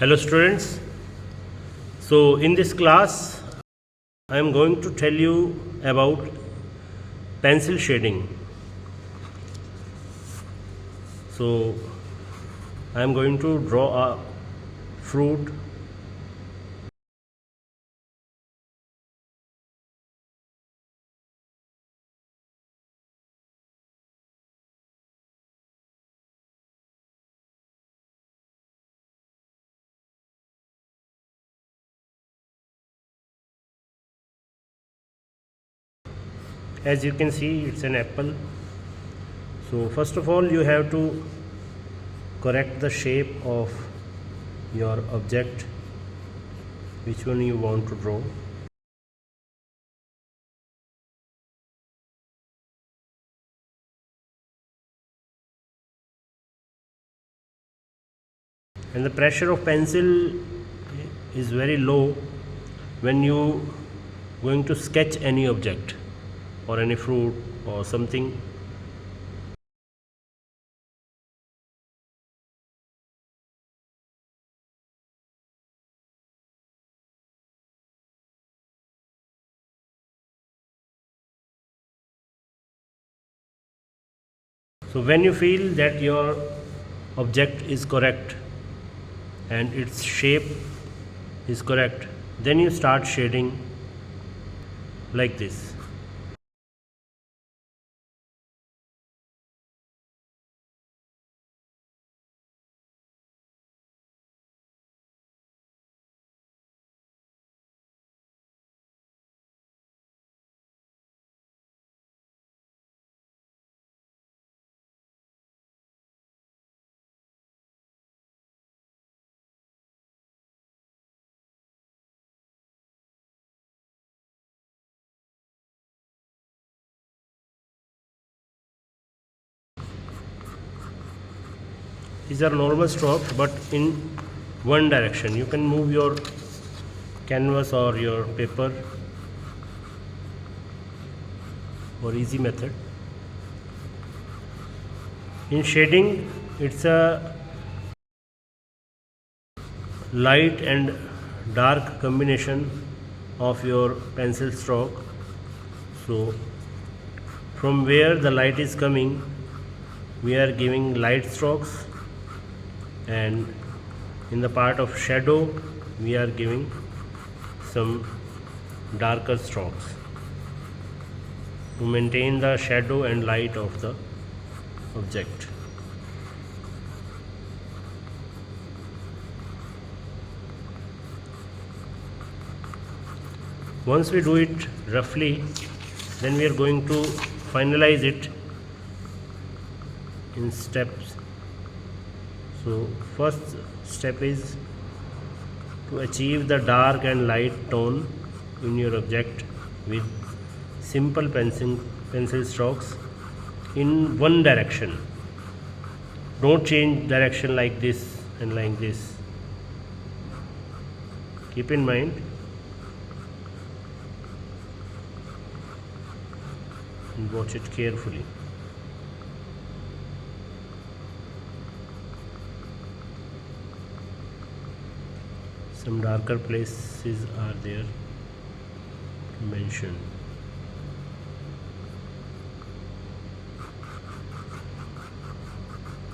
Hello students. So in this class I am going to tell you about pencil shading. So I am going to draw a fruit. As you can see, it's an apple. So first of all, you have to correct the shape of your object, which one you want to draw. And the pressure of pencil is very low when you going to sketch any object or any fruit or something. So when you feel that your object is correct and its shape is correct, then you start shading like this. These are normal strokes, but in one direction. You can move your canvas or your paper or easy method. In shading, it's a light and dark combination of your pencil stroke. So from where the light is coming, we are giving light strokes, and in the part of shadow we are giving some darker strokes to maintain the shadow and light of the object. Once we do it roughly, then we are going to finalize it in steps. So first step is to achieve the dark and light tone in your object with simple pencil strokes in one direction. Don't change direction like this and like this. Keep in mind. And watch it carefully. Some darker places are there mentioned.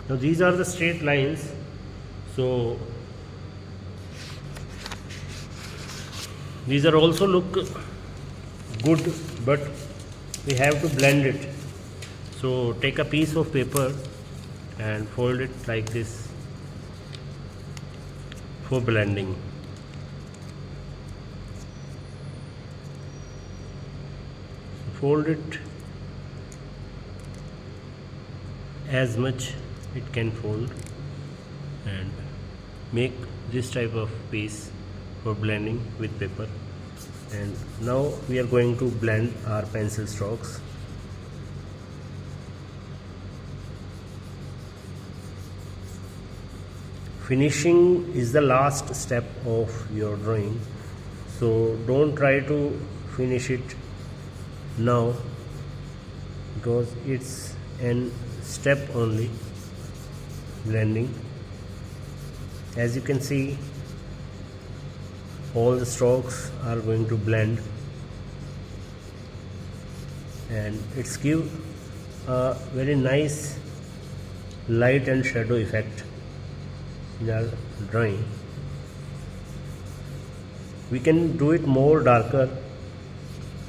Now these are the straight lines. So these are also look good, but we have to blend it. So take a piece of paper and fold it like this for blending. Fold it as much it can fold and make this type of piece for blending with paper. And now we are going to blend our pencil strokes. Finishing is the last step of your drawing, so don't try to finish it now because it's an step only, blending. As you can see, all the strokes are going to blend, and it's give a very nice light and shadow effect in our drawing. We can do it more darker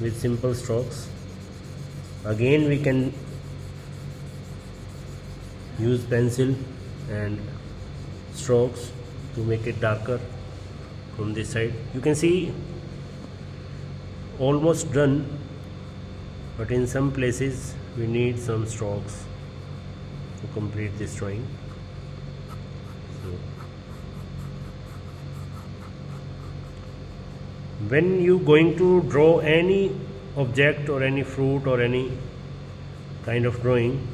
with simple strokes. Again, we can use pencil and strokes to make it darker from this side. You can see almost done, but in some places we need some strokes to complete this drawing. So, when you going to draw any object or any fruit or any kind of drawing,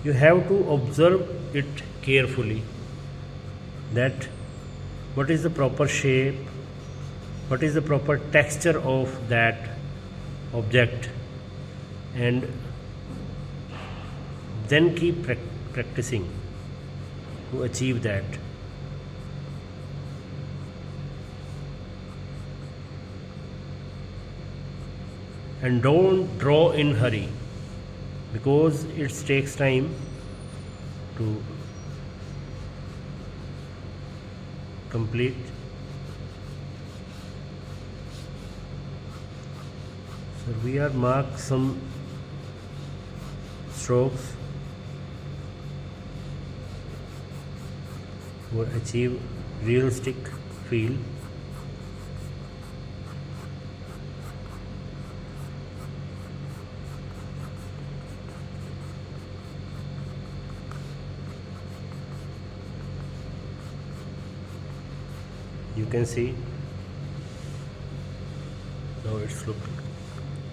you have to observe it carefully, that what is the proper shape, what is the proper texture of that object, and then keep practicing to achieve that. And don't draw in hurry, because it takes time to complete. So we are mark some strokes to achieve realistic feel. You can see now it's look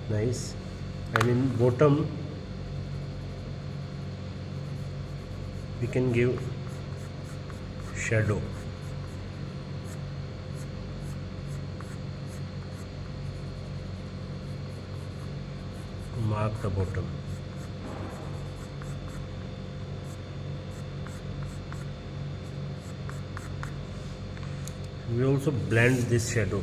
nice, and in bottom we can give shadow. Mark the bottom. We also blend this shadow.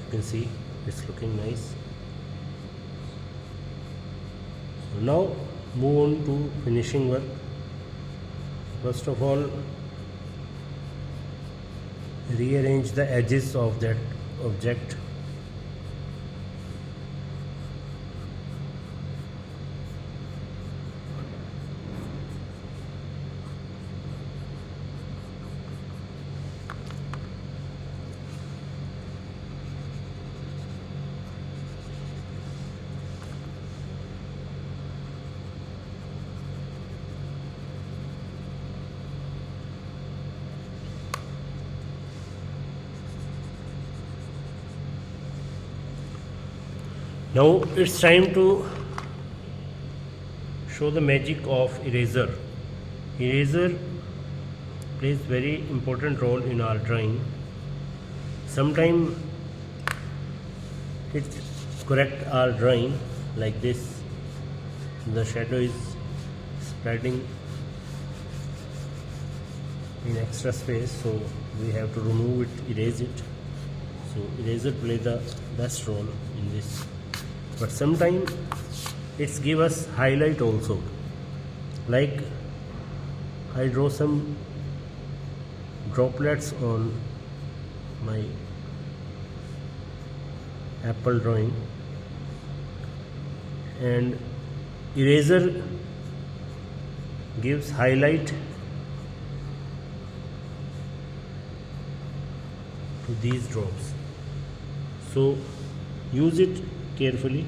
You can see it's looking nice. So now move on to finishing work. First of all, rearrange the edges of that object. Now it's time to show the magic of eraser. Eraser plays very important role in our drawing. Sometimes it correct our drawing like this. The shadow is spreading in extra space, so we have to remove it, erase it. So eraser plays the best role in this. But sometimes it's give us highlight also. Like I draw some droplets on my apple drawing, and eraser gives highlight to these drops. So use it carefully.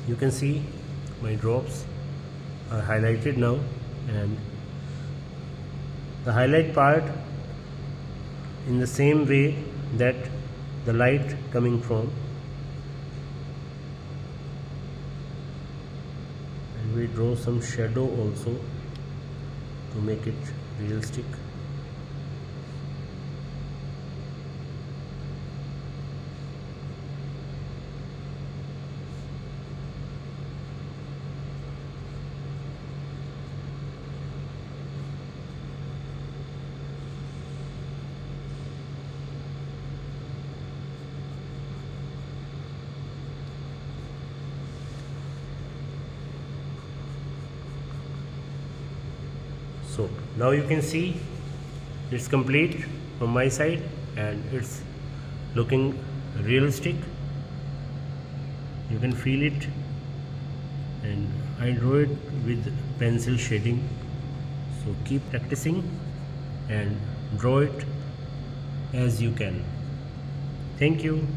You can see my drops are highlighted now, and the highlight part in the same way that the light coming from, and we draw some shadow also to make it realistic. So now you can see it's complete from my side and it's looking realistic. You can feel it, and I draw it with pencil shading. So keep practicing and draw it as you can. Thank you.